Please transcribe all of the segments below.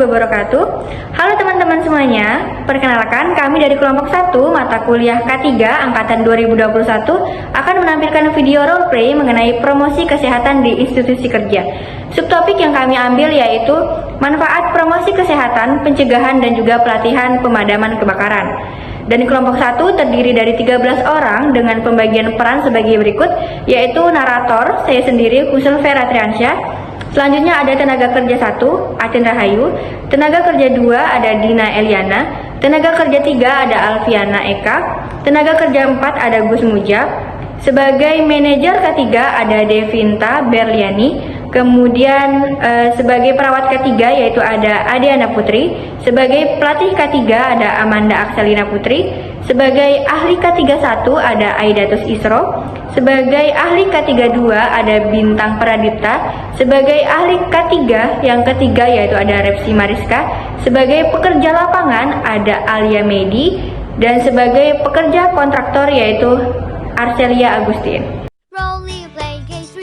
wabarakatuh. Halo teman-teman semuanya, perkenalkan kami dari kelompok 1 mata kuliah K3 angkatan 2021 akan menampilkan video roleplay mengenai promosi kesehatan di institusi kerja. Subtopik yang kami ambil yaitu manfaat promosi kesehatan, pencegahan dan juga pelatihan pemadaman kebakaran. Dan kelompok 1 terdiri dari 13 orang dengan pembagian peran sebagai berikut, yaitu narator, saya sendiri Husel Vera Triansyah. Selanjutnya ada tenaga kerja 1, Acen Rahayu, tenaga kerja 2 ada Dina Eliana, tenaga kerja 3 ada Alfiana Eka, tenaga kerja 4 ada Gus Mujab, sebagai manajer K3 ada Devinta Berliani, kemudian sebagai perawat K3 yaitu ada Adiana Putri, sebagai pelatih K3 ada Amanda Akselina Putri, sebagai ahli K31 ada Aidatus Isro, sebagai ahli K32 ada Bintang Pradipta, sebagai ahli K3 yang ketiga yaitu ada Repsi Mariska, sebagai pekerja lapangan ada Alia Medi, dan sebagai pekerja kontraktor yaitu Arcelia Agustin.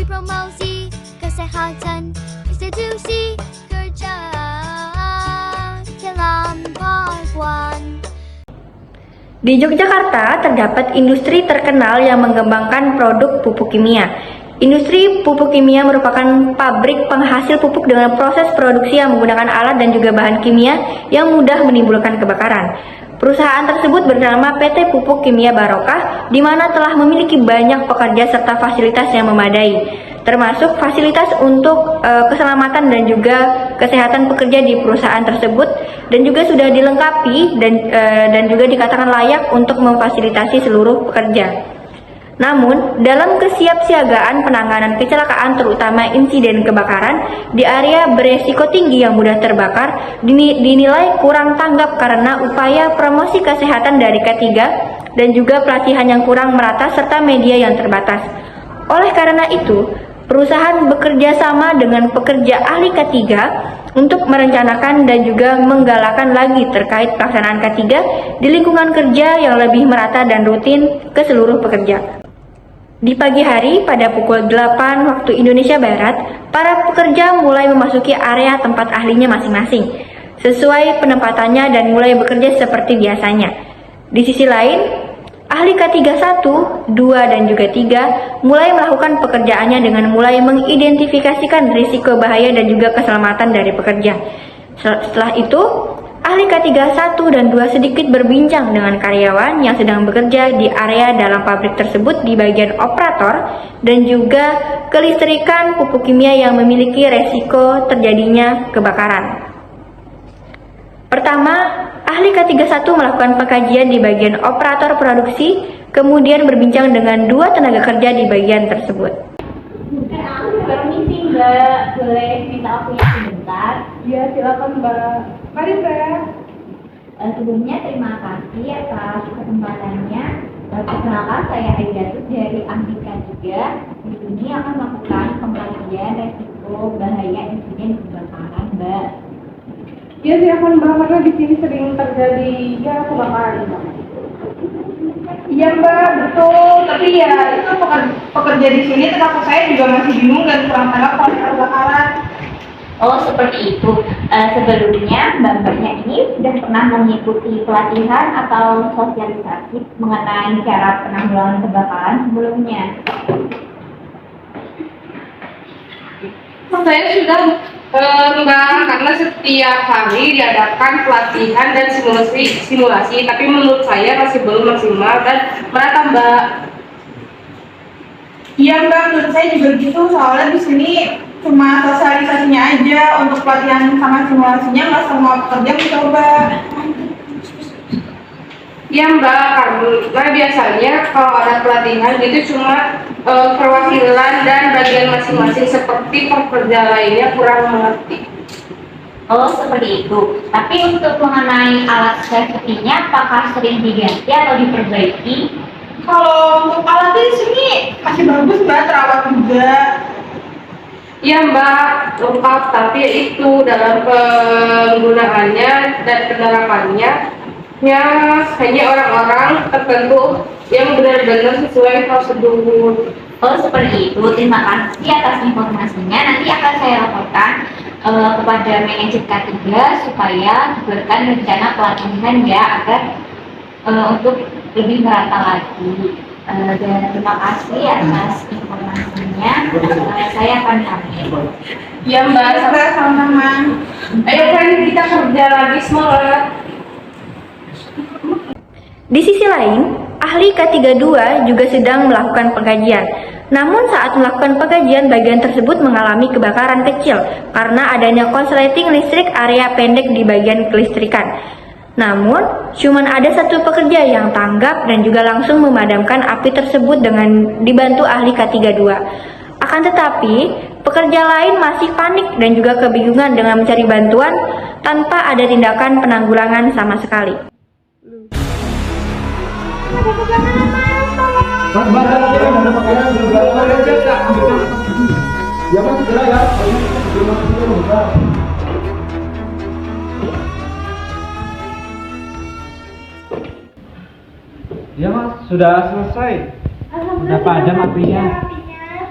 Promosi kesehatan institusi kerja dalam Pakuan. Di Yogyakarta terdapat industri terkenal yang mengembangkan produk pupuk kimia. Industri pupuk kimia merupakan pabrik penghasil pupuk dengan proses produksi yang menggunakan alat dan juga bahan kimia yang mudah menimbulkan kebakaran. Perusahaan tersebut bernama PT Pupuk Kimia Barokah, di mana telah memiliki banyak pekerja serta fasilitas yang memadai, termasuk fasilitas untuk keselamatan dan juga kesehatan pekerja di perusahaan tersebut, dan juga sudah dilengkapi dan juga dikatakan layak untuk memfasilitasi seluruh pekerja. Namun, dalam kesiapsiagaan penanganan kecelakaan terutama insiden kebakaran di area beresiko tinggi yang mudah terbakar dinilai kurang tanggap karena upaya promosi kesehatan dari K3 dan juga pelatihan yang kurang merata serta media yang terbatas. Oleh karena itu, perusahaan bekerja sama dengan pekerja ahli K3 untuk merencanakan dan juga menggalakkan lagi terkait pelaksanaan K3 di lingkungan kerja yang lebih merata dan rutin ke seluruh pekerja. Di pagi hari pada pukul 8 waktu Indonesia Barat, para pekerja mulai memasuki area tempat ahlinya masing-masing, sesuai penempatannya dan mulai bekerja seperti biasanya. Di sisi lain, ahli K3 1, 2, dan juga 3 mulai melakukan pekerjaannya dengan mulai mengidentifikasikan risiko bahaya dan juga keselamatan dari pekerja. Setelah itu, ahli K3 1 dan 2 sedikit berbincang dengan karyawan yang sedang bekerja di area dalam pabrik tersebut di bagian operator dan juga kelistrikan pupuk kimia yang memiliki resiko terjadinya kebakaran. Pertama, ahli K3 1 melakukan pengkajian di bagian operator produksi, kemudian berbincang dengan 2 tenaga kerja di bagian tersebut. Permisi Mbak, boleh minta waktunya sebentar? Ya, silakan Mbak. Mari Mbak. Sebelumnya terima kasih atas kesempatannya. Perkenalkan, saya Aidatus dari Amika juga. Di sini akan melakukan pengkajian resiko bahaya insiden kebakaran, Mbak. Ya, silakan Mbak, karena di sini sering terjadi kebakaran. Iya Mbak, betul. Tapi ya itu pekerja di sini, termasuk saya juga masih bingung dan kurang tanggap kalau kebakaran. Oh, seperti itu. Sebelumnya Mbak-mbaknya ini sudah pernah mengikuti pelatihan atau sosialisasi mengenai cara penanggulangan kebakaran sebelumnya? Saya sudah Mbak, karena setiap hari diadakan pelatihan dan simulasi, tapi menurut saya masih belum maksimal dan merata Mbak. Iya Mbak, menurut saya juga gitu, soalnya di sini cuma sosialisasinya aja, untuk pelatihan sama simulasinya nggak semua pekerja mencoba. Iya Mbak, karena biasanya kalau ada pelatihan itu cuma perwakilan dan bagian masing-masing, seperti pekerja lainnya kurang mengerti. Oh, seperti itu. Tapi untuk mengenai alat safety-nya, apakah sering diganti atau diperbaiki? Kalau untuk alatnya di sini masih bagus Mbak, terawat juga. Iya Mbak, lengkap, tapi itu dalam penggunaannya dan penerapannya ya hanya orang-orang tertentu yang benar-benar sesuai prosedur. Oh, seperti itu. Terima kasih atas informasinya. Nanti akan saya laporkan kepada manajer K3 supaya diberikan rencana pelatihan ya agar untuk lebih merata lagi. Dan terima kasih atas informasinya. Saya akan pamit. Ya Mbak, sama-sama. Ayo kan kita kerja lagi, semangat. Di sisi lain, ahli K32 juga sedang melakukan pengkajian. Namun saat melakukan pengkajian, bagian tersebut mengalami kebakaran kecil karena adanya konsleting listrik area pendek di bagian kelistrikan. Namun, cuma ada satu pekerja yang tanggap dan juga langsung memadamkan api tersebut dengan dibantu ahli K32. Akan tetapi, pekerja lain masih panik dan juga kebingungan dengan mencari bantuan tanpa ada tindakan penanggulangan sama sekali. Ya mas, segera ya. Ya mas, sudah selesai. Sudah padam apinya.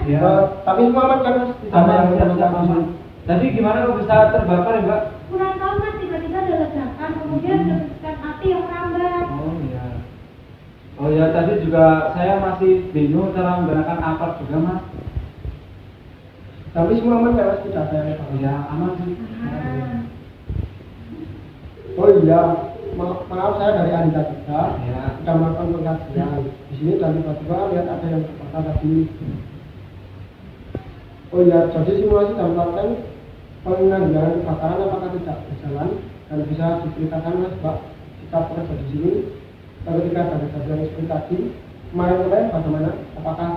Ya. Tapi semua aman kan mas? Siap, aman. Tadi gimana kok bisa terbakar ya mbak? Kurang tahu mas, tiba-tiba ada ledakan, kemudian ada api yang merambat. Oh iya. Oh ya, tadi juga saya masih bingung cara menggunakan apar juga mas. Tapi semua aman kan mas? Tidak ada yang tahu. Ya aman sih. Oh iya, maaf saya dari Andi kita. Ya. Kita melakukan pengkajian di sini dan tiba-tiba lihat ada yang terbakar tadi. Oh iya, jadi simulasi dan pelatihan penanggulangan kebakaran apakah tidak berjalan dan bisa diceritakan mas Mbak kita bekerja di sini ketika ada kejadian seperti tadi kemarin bagaimana? Apakah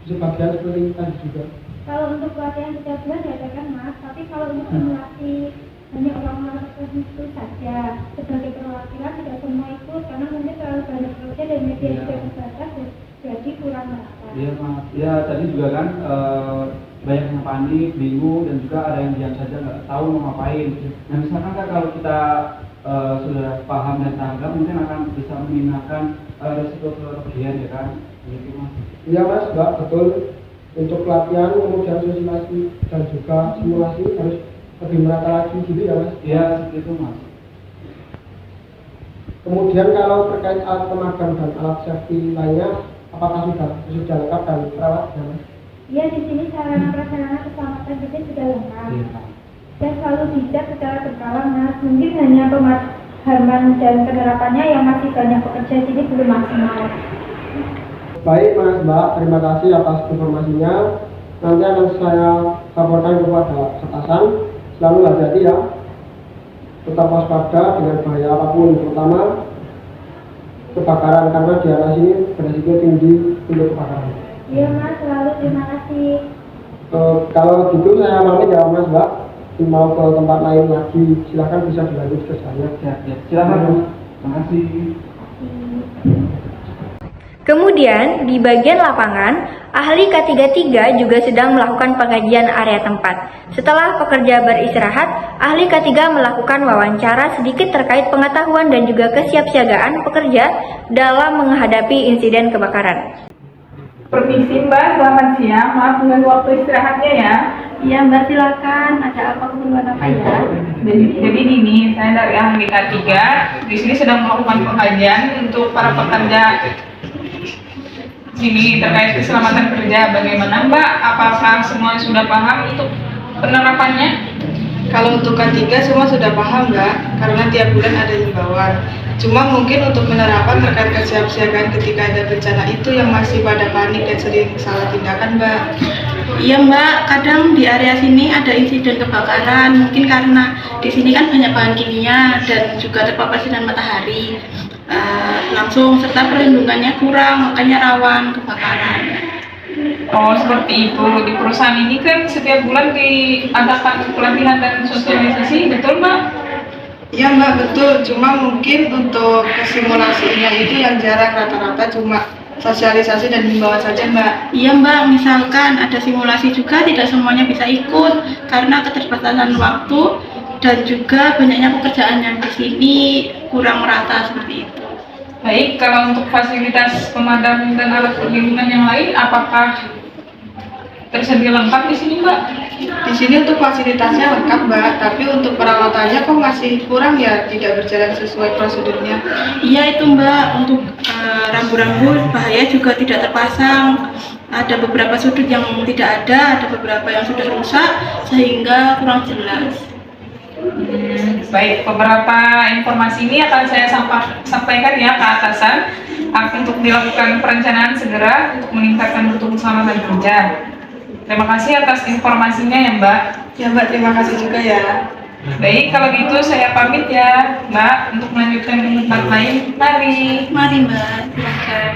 sebagian seperti tadi juga? Kalau untuk pelatihan kita bulan diadakan mas, tapi kalau untuk simulasi hanya orang-orang tertentu saja. Sebagai perwakilan tidak semua ikut karena mungkin terlalu banyak kerja dan media juga terbatas, jadi kurang merata. Iya mas. Ya tadi juga kan banyak yang panik, bingung dan juga ada yang diam saja nggak tahu mau ngapain. Nah misalkan kan kalau kita sudah paham dan tanggap mungkin akan bisa memindahkan risiko kerugian ya kan, gitu mas. Iya mas Mbak, betul. Untuk pelatihan kemudian sosialisasi dan juga simulasi harus lebih merata lagi gitu ya mas? Iya seperti itu mas. Kemudian kalau terkait alat pemadam dan alat safety lainnya apakah sudah lengkap dan terawat ya mas? Ya, di sini sarana prasarana keselamatan kita sudah lengkap Iya. dan selalu dicek secara berkala mas. Mungkin hanya pemahaman dan penerapannya yang masih banyak pekerja sini belum maksimal. Baik mas Mbak, terima kasih atas informasinya. Nanti akan saya laporkan kepada atasan. Selalu hati-hati ya. Tetap waspada dengan bahaya apapun, terutama kebakaran karena di area sini berisiko tinggi untuk kebakaran. Iya mas, selalu terima kasih. Kalau gitu saya pamit ya mas Mbak. Mau ke tempat lain lagi, silahkan bisa dilanjut ke saya. Ya. Silakan mas. Terima kasih. Kemudian, di bagian lapangan, ahli K33 juga sedang melakukan pengkajian area tempat. Setelah pekerja beristirahat, ahli K3 melakukan wawancara sedikit terkait pengetahuan dan juga kesiapsiagaan pekerja dalam menghadapi insiden kebakaran. Permisi Mbak, selamat siang. Maaf mengganggu waktu istirahatnya ya. Iya mbak, silakan. Ada apa keperluan apa ya? Jadi gini, saya dari ahli K3 di sini sedang melakukan pengkajian untuk para pekerja sini terkait keselamatan kerja. Bagaimana Mbak? Apakah semua sudah paham untuk penerapannya? Kalau untuk K3 semua sudah paham Mbak, karena tiap bulan ada himbauan. Cuma mungkin untuk penerapan terkait kesiapsiagaan ketika ada bencana itu yang masih pada panik dan sering salah tindakan Mbak. Iya Mbak, kadang di area sini ada insiden kebakaran, mungkin karena di sini kan banyak bahan kimia dan juga terpapar sinar matahari langsung, serta perlindungannya kurang, makanya rawan kebakaran. Oh seperti itu. Di perusahaan ini kan setiap bulan diadakan pelatihan dan sosialisasi, betul Mbak? Iya Mbak, betul. Cuma mungkin untuk kesimulasinya itu yang jarang, rata-rata cuma sosialisasi dan himbauan saja Mbak. Iya Mbak, misalkan ada simulasi juga tidak semuanya bisa ikut karena keterbatasan waktu dan juga banyaknya pekerjaan yang di sini kurang merata seperti itu. Baik, kalau untuk fasilitas pemadam dan alat perlindungan yang lain, apakah tersedia lengkap di sini Mbak? Di sini untuk fasilitasnya lengkap Mbak, tapi untuk perawatannya kok masih kurang ya, tidak berjalan sesuai prosedurnya. Iya itu Mbak, untuk rambu-rambu bahaya juga tidak terpasang. Ada beberapa sudut yang tidak ada beberapa yang sudah rusak sehingga kurang jelas. Baik, beberapa informasi ini akan saya sampaikan ya ke atasan untuk dilakukan perencanaan segera untuk meningkatkan mutu keselamatan kerja. Terima kasih atas informasinya ya Mbak. Ya Mbak, terima kasih juga ya. Baik, kalau gitu saya pamit ya Mbak untuk melanjutkan ke tempat lain. Mari. Mari Mbak, silakan.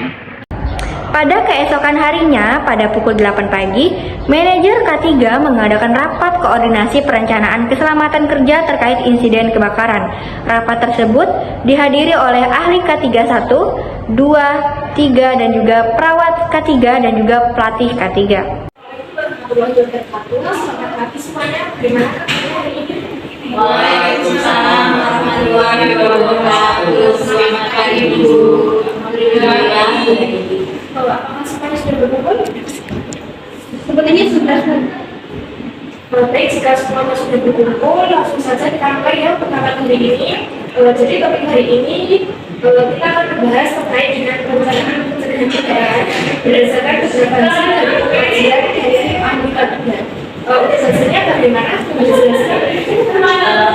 Pada keesokan harinya, pada pukul 8 pagi, manajer K3 mengadakan rapat koordinasi perencanaan keselamatan kerja terkait insiden kebakaran. Rapat tersebut dihadiri oleh ahli K3 1, 2, 3, dan juga perawat K3 dan juga pelatih K3. Selamat pagi semuanya. Terima kasih. Waalaikumsalam warahmatullahi wabarakatuh. Selamat pagi Bu. Apakah semuanya sudah berkumpul? Sepertinya sudah. Baik, jika semuanya sudah berkumpul, langsung saja kita mulai ya pertemuan hari ini. Jadi topik hari ini kita akan membahas terkait dengan perencanaan pencegahan kebakaran berdasarkan beberapa hasil dari pengajian dari ahli K3. Untuk hasilnya bagaimana?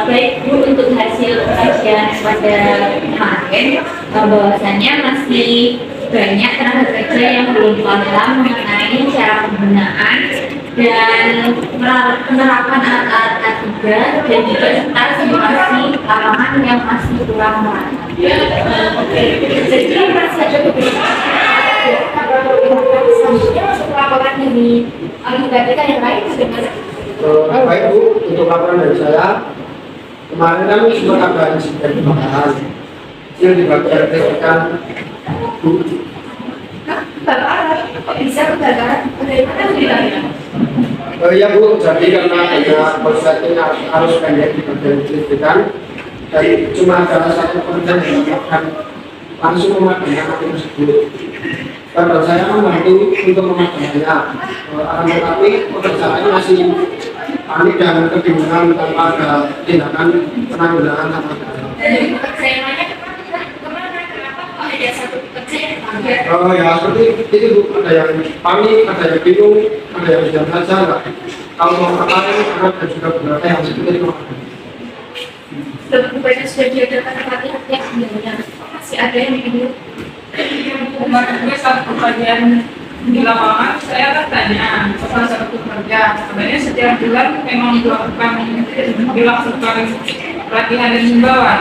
Baik Bu, untuk hasil kajian pada kemarin bahwasannya masih banyak tenaga kerja yang belum paham mengenai cara penggunaan dan penerapan alat-alat K3 dan juga serta simulasi lapangan yang masih kurang merata. Jadi masih ada beberapa selanjutnya untuk laporan dari ahli K3 yang lain bagaimana? Baik Bu, untuk laporan dari saya, kemarin kan sempat ada insiden kebakaran yang dibagikan Bu. Kebakaran? Kok bisa kebakaran? Bagaimana ceritanya? Ya Bu, jadi karena ada prosesnya harus pendek di bagian listrikan dan cuma ada satu pekerjaan yang melakukan langsung memadamkan api tersebut. Dan saya membantu untuk memadamkannya. Akan tetapi pekerjaannya masih panik dan kebingungan tanpa ada tindakan penanggulangan sama sekali. Jadi pekerjaannya kemana? Kenapa kok ada satu pekerja yang terlambat? Ya seperti itu Bu, ada yang panik, ada yang bingung, ada yang diam saja nggak. Kalau mau ngapain, karena ada juga beberapa yang seperti itu. Bukannya sudah diadakan pelatihan yang sebenarnya masih ada yang bingung. Kemarin gue saat pertanyaan di lapangan, saya kan tanya ke salah satu pekerja, sebenarnya setiap bulan memang dilakukan pelatihan dan himbauan.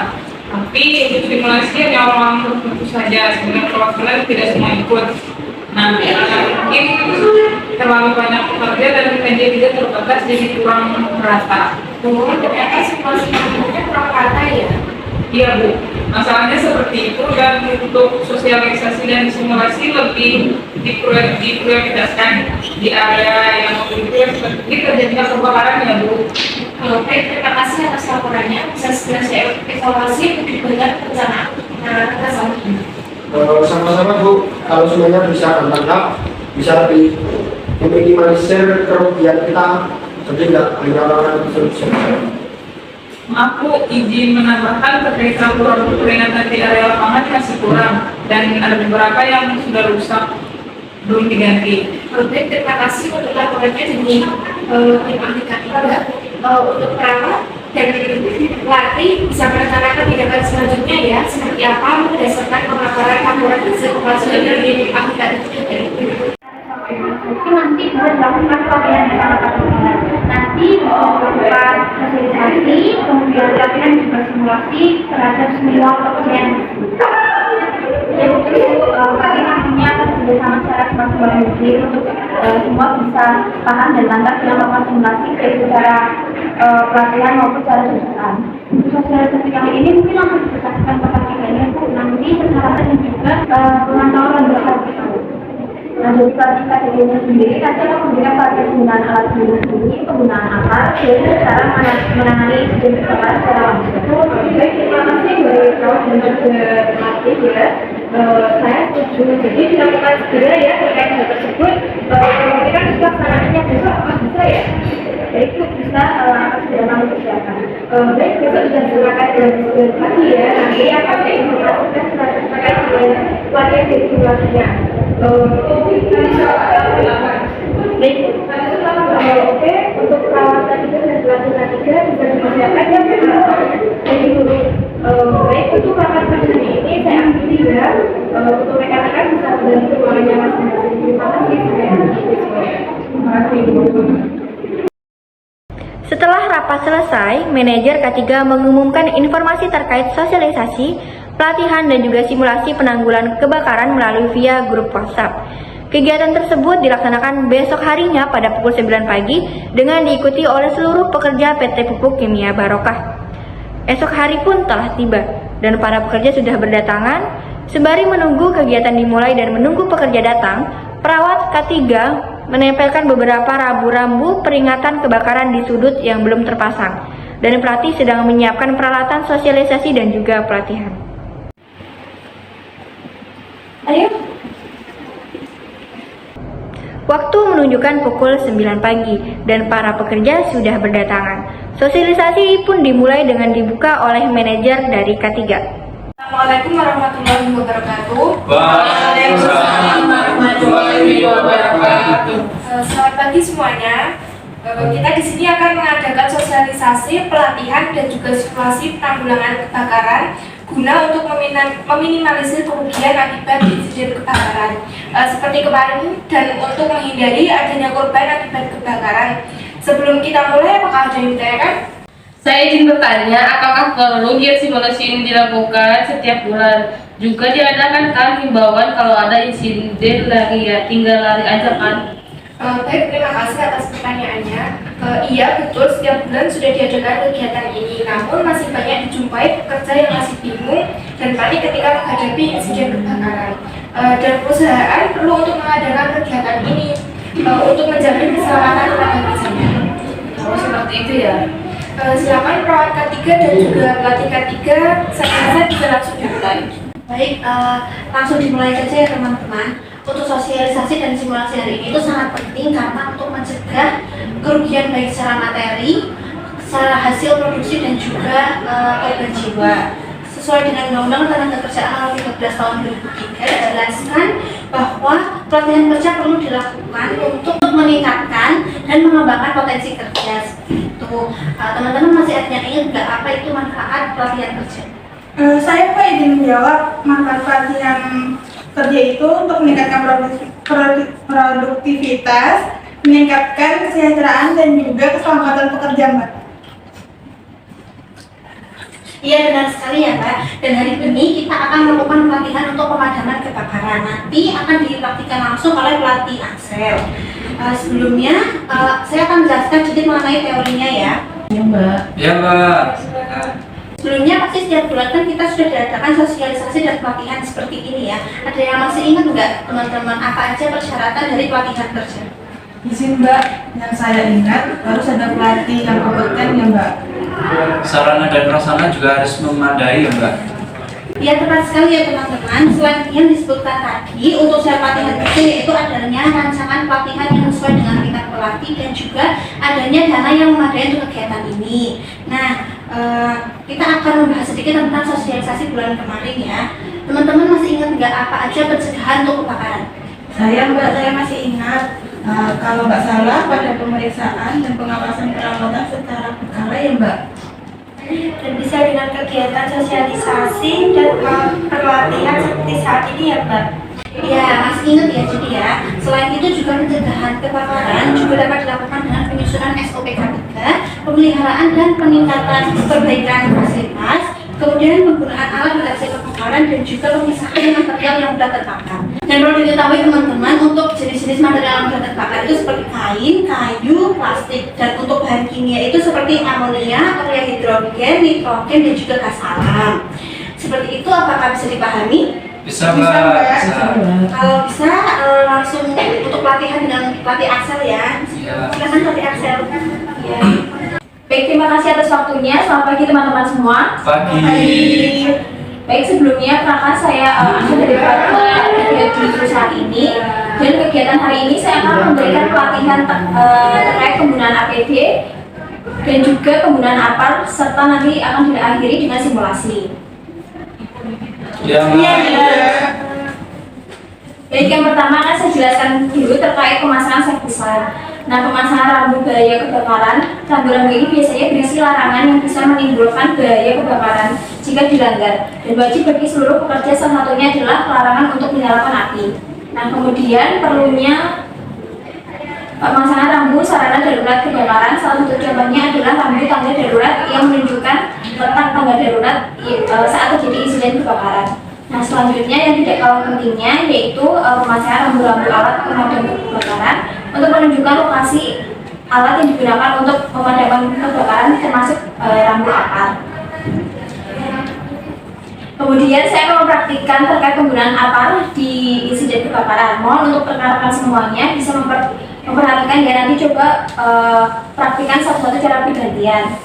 Tapi untuk simulasi hanya orang tertentu saja, sebenarnya perwakilan tidak semua ikut. Nah, mungkin terlalu banyak pekerja dan kerja tidak terbatas jadi kurang merata. Oh, ternyata simulasi-simulasinya kurang rata ya? Iya Bu, masalahnya seperti itu dan untuk sosialisasi dan simulasi lebih diprioritaskan di area yang memiliki seperti terjadinya kebakaran ya Bu. Baik, terima kasih atas laporannya. Bisa segera saya evaluasi untuk dengan perencanaan penanganan selanjutnya. Sama-sama Bu, kalau semuanya bisa tertangkap, bisa lebih meminimalisir kerugian kita, jadi nggak hanya orang tersebut. Aku izin menambahkan terkait laporan peringatan di area lapangan masih kurang dan ada beberapa yang sudah rusak belum diganti. Baik, terima kasih untuk laporannya dari tim ahli K3. Untuk perawat dan pelatih bisa merencanakan tindakan selanjutnya ya, seperti apa berdasarkan pemaparan laporan hasil operasional dari ahli K3. Nanti bisa dilakukan pelatihan bersama teman-teman. Nanti bisa dilakukan sosialisasi, kemudian pelatihan juga simulasi terhadap semua pekerjaan tersebut. Jadi kami nantinya akan bekerjasama secara semaksimal mungkin untuk semua bisa paham dan tanggap dalam melakukan simulasi baik secara pelatihan maupun secara kejuruteraan. Untuk sosialisasi kali ini mungkin langsung diperhatikan kepada kita Bu, nanti persyaratan dan juga pemantauan dan berhasil. Nah, dari pelatih K3 sendiri, nanti akan memberikan pelatihan penggunaan alat pelindung diri, penggunaan akal, dan cara menangani insiden kebakaran secara langsung. Baik, terima kasih dari perawat dan juga pelatih ya. Saya setuju, jadi dilakukan segera ya terkait hal tersebut. Kemungkinan pelaksananya besok bisa ya. baik Bu, bisa akan segera kami persiapkan. Baik, besok jam 9 pagi ya, nanti akan saya informasikan terkait dengan pelatihan dari simulasinya. Baik, oke, untuk perawatan itu dan pelatihan 3 bisa dipersiapkan ya dari dulu. Baik, untuk rapat pagi ini saya ambil 3 untuk rekan-rekan bisa membantu ruangannya masing-masing. Terima kasih. Terima kasih. Setelah rapat selesai, manajer K3 mengumumkan informasi terkait sosialisasi, pelatihan dan juga simulasi penanggulangan kebakaran melalui via grup WhatsApp. Kegiatan tersebut dilaksanakan besok harinya pada pukul 9 pagi dengan diikuti oleh seluruh pekerja PT Pupuk Kimia Barokah. Esok hari pun telah tiba dan para pekerja sudah berdatangan. Sembari menunggu kegiatan dimulai dan menunggu pekerja datang, perawat K3 menempelkan beberapa rambu-rambu peringatan kebakaran di sudut yang belum terpasang, dan pelatih sedang menyiapkan peralatan sosialisasi dan juga pelatihan. Ayo. Waktu menunjukkan pukul 9 pagi dan para pekerja sudah berdatangan. Sosialisasi pun dimulai dengan dibuka oleh manajer dari K3. Assalamualaikum warahmatullahi wabarakatuh. Waalaikumsalam warahmatullahi wabarakatuh. Selamat pagi semuanya. Kita di sini akan mengadakan sosialisasi, pelatihan dan juga simulasi penanggulangan kebakaran guna untuk meminimalisir kerugian akibat insiden kebakaran seperti kemarin dan untuk menghindari adanya korban akibat kebakaran. Sebelum kita mulai, apakah ada yang ditanyakan? Saya izin bertanya, apakah perlu giat simulasi ini dilakukan setiap bulan? Juga diadakan kan himbauan kalau ada insiden lari ya, tinggal lari aja kan? Baik, terima kasih atas pertanyaannya. Iya, betul, setiap bulan sudah diadakan kegiatan ini. Namun masih banyak dijumpai pekerja yang masih bingung dan panik ketika menghadapi insiden kebakaran. Dan perusahaan perlu untuk mengadakan kegiatan ini untuk menjamin keselamatan tenaga kerjanya. Oh, seperti itu ya. Silakan perawat K3 dan juga pelatih K3, saya rasa bisa langsung dimulai. Baik, langsung dimulai saja ya teman-teman. Untuk sosialisasi dan simulasi hari ini itu sangat penting karena untuk mencegah kerugian baik secara materi, secara hasil produksi dan juga korban jiwa. Sesuai dengan Undang-Undang Ketenagakerjaan Nomor 13 Tahun 2003 dijelaskan bahwa pelatihan kerja perlu dilakukan untuk meningkatkan dan mengembangkan potensi kerja. Seperti itu. Teman-teman masih ada yang ingat nggak apa itu manfaat pelatihan kerja? Saya Pak izin menjawab. Manfaat pelatihan kerja itu untuk meningkatkan produktivitas, meningkatkan kesejahteraan dan juga keselamatan pekerja, Mbak. Iya benar sekali ya Mbak. Dan hari ini kita akan melakukan pelatihan untuk pemadaman kebakaran. Nanti akan dipraktikkan langsung oleh pelatih Axel. Sebelumnya saya akan menjelaskan sedikit mengenai teorinya ya. Iya Mbak. Ya Mbak. Sebelumnya pasti setiap bulan kan kita sudah diadakan sosialisasi dan pelatihan seperti ini ya. Ada yang masih ingat nggak teman-teman apa aja persyaratan dari pelatihan kerja? Izin Mbak, yang saya ingat harus ada pelatih yang kompeten ya Mbak. Sarana dan prasarana juga harus memadai ya Mbak. Ya tepat sekali ya teman-teman. Selain yang disebutkan tadi, untuk syarat pelatihan kerja yaitu adanya rancangan pelatihan yang sesuai dengan tingkat pelatih dan juga adanya dana yang memadai untuk kegiatan ini. Nah, kita akan membahas sedikit tentang sosialisasi bulan kemarin ya. Teman-teman masih ingat nggak apa aja pencegahan untuk kebakaran? Saya Mbak, saya masih ingat kalau nggak salah pada pemeriksaan dan pengawasan perawatan secara berkala ya Mbak. Dan bisa dengan kegiatan sosialisasi dan pelatihan seperti saat ini ya Mbak. Ya, masih ingat ya. Jadi ya, selain itu juga pencegahan kebakaran juga dapat dilakukan dengan penyusunan SOP K3, pemeliharaan dan peningkatan perbaikan fasilitas, kemudian penggunaan alat deteksi kebakaran dan juga pemisahan material yang mudah terbakar. Dan perlu diketahui teman-teman, untuk jenis-jenis material yang mudah terbakar itu seperti kain, kayu, plastik, dan untuk bahan kimia itu seperti amonia, urea hidrogen, nitrogen, dan juga gas alam. Seperti itu, apakah bisa dipahami? Bisa Mbak. Kalau bisa langsung untuk pelatihan dengan pelatih Axel ya. Silakan pelatih Axel. Ya. Baik, terima kasih atas waktunya. Selamat pagi teman-teman semua. Pagi. Baik, sebelumnya perkenalkan saya Asya dari Fatwa di perusahaan ini, dan kegiatan hari ini saya akan memberikan pelatihan terkait penggunaan APD dan juga penggunaan APAR, serta nanti akan diakhiri dengan simulasi. Baik, yang pertama akan saya jelaskan dulu terkait pemasangan serpisan. Nah, pemasangan rambu bahaya kebakaran. Rambu-rambu ini biasanya berisi larangan yang bisa menimbulkan bahaya kebakaran jika dilanggar, dan wajib bagi seluruh pekerja, salah satunya adalah larangan untuk menyalakan api. Nah, kemudian perlunya pemasangan rambu sarana darurat kebakaran. Salah satu contohnya adalah rambu tangga darurat yang menunjukkan letak tangga darurat saat terjadi insiden kebakaran. Nah, selanjutnya yang tidak kalah pentingnya yaitu pemasangan rambu-rambu alat pemadam kebakaran untuk menunjukkan lokasi alat yang digunakan untuk pemadaman kebakaran, termasuk rambu APAR. Kemudian saya akan mempraktikkan terkait penggunaan APAR di insiden kebakaran. Mohon untuk rekan-rekan semuanya bisa memperhatikan ya, nanti coba praktikkan satu-satu cara bergantian.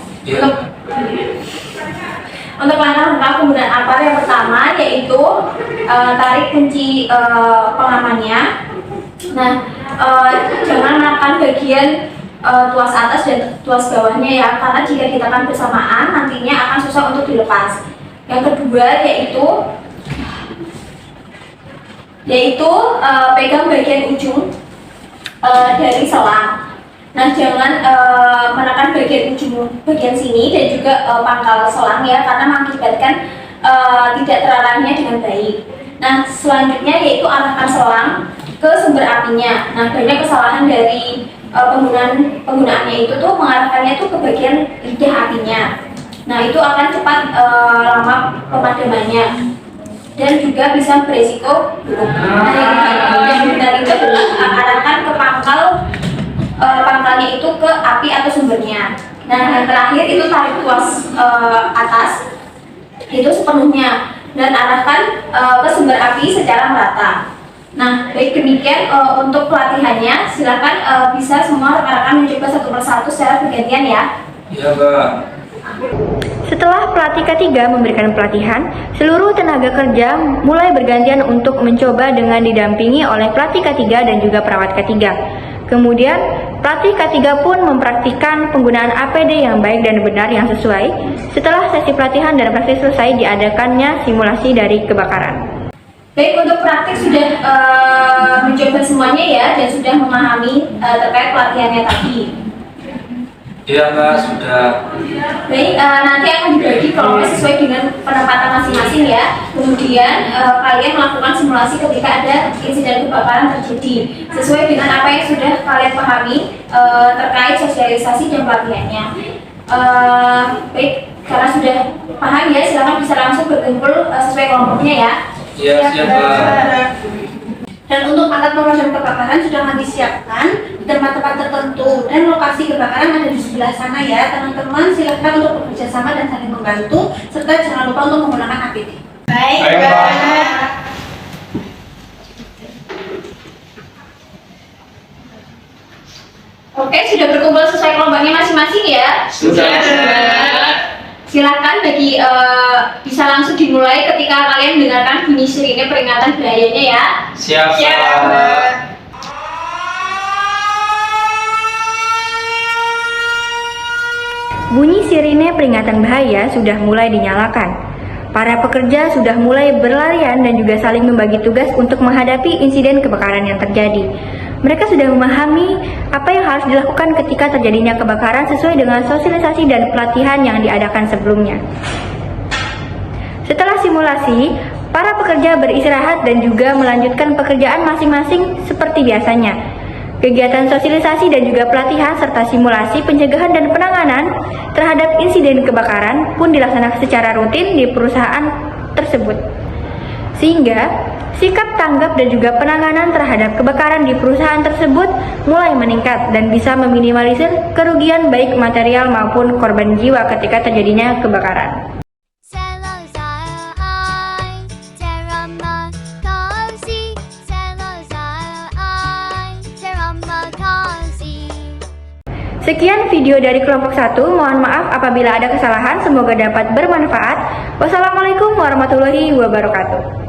Untuk langkah-langkah penggunaan APAR yang pertama yaitu tarik kunci pengamannya. Nah, jangan menekan bagian tuas atas dan tuas bawahnya ya, karena jika ditekan bersamaan nantinya akan susah untuk dilepas. Yang kedua yaitu pegang bagian ujung dari selang. Nah, jangan menekan bagian sini dan juga pangkal selang ya, karena mengakibatkan tidak terarahnya dengan baik. Nah, selanjutnya yaitu arahkan selang ke sumber apinya. Nah, banyak kesalahan dari penggunaannya itu tuh mengarahkannya tuh ke bagian lidah apinya. Nah, itu akan cepat lama pemadamannya dan juga bisa beresiko buruk. Nah, yang benar itu adalah arahkan ke pangkalnya itu ke api atau sumbernya. Nah, yang terakhir itu tarik tuas atas itu sepenuhnya dan arahkan ke sumber api secara merata. Nah, baik demikian untuk pelatihannya. Silakan bisa semua rekan-rekan mencoba satu persatu secara bergantian ya. Iya, Mbak. Setelah pelatih ketiga memberikan pelatihan, seluruh tenaga kerja mulai bergantian untuk mencoba dengan didampingi oleh pelatih ketiga dan juga perawat ketiga. Kemudian, pelatih ketiga pun mempraktikkan penggunaan APD yang baik dan benar yang sesuai. Setelah sesi pelatihan dan praktik selesai, diadakannya simulasi dari kebakaran. Baik, untuk praktik sudah mencoba semuanya ya, dan sudah memahami terkait pelatihannya tadi. Iya, Mbak, sudah. Baik, nanti akan dibagi kelompok sesuai dengan penempatan masing-masing ya. Kemudian kalian melakukan simulasi ketika ada insiden kebakaran terjadi sesuai dengan apa yang sudah kalian pahami terkait sosialisasi dan pelatihannya. Baik, karena sudah paham ya, silakan bisa langsung berkumpul sesuai kelompoknya ya. Iya, siap, Mbak. Dan untuk alat pemadam kebakaran sudah disiapkan di tempat-tempat tertentu dan lokasi kebakaran ada di sebelah sana ya. Teman-teman silahkan untuk bekerja sama dan saling membantu, serta jangan lupa untuk menggunakan APD. Baik, Mbak. Oke, sudah berkumpul sesuai kelompoknya masing-masing ya? Sudah. Silakan bisa langsung dimulai ketika kalian mendengarkan bunyi sirine peringatan bahayanya ya. Siap. Bunyi sirine peringatan bahaya sudah mulai dinyalakan. Para pekerja sudah mulai berlarian dan juga saling membagi tugas untuk menghadapi insiden kebakaran yang terjadi. Mereka sudah memahami apa yang harus dilakukan ketika terjadinya kebakaran sesuai dengan sosialisasi dan pelatihan yang diadakan sebelumnya. Setelah simulasi, para pekerja beristirahat dan juga melanjutkan pekerjaan masing-masing seperti biasanya. Kegiatan sosialisasi dan juga pelatihan serta simulasi pencegahan dan penanganan terhadap insiden kebakaran pun dilaksanakan secara rutin di perusahaan tersebut. Sehingga sikap tanggap dan juga penanganan terhadap kebakaran di perusahaan tersebut mulai meningkat dan bisa meminimalisir kerugian baik material maupun korban jiwa ketika terjadinya kebakaran. Sekian video dari kelompok 1, mohon maaf apabila ada kesalahan, semoga dapat bermanfaat. Wassalamualaikum warahmatullahi wabarakatuh.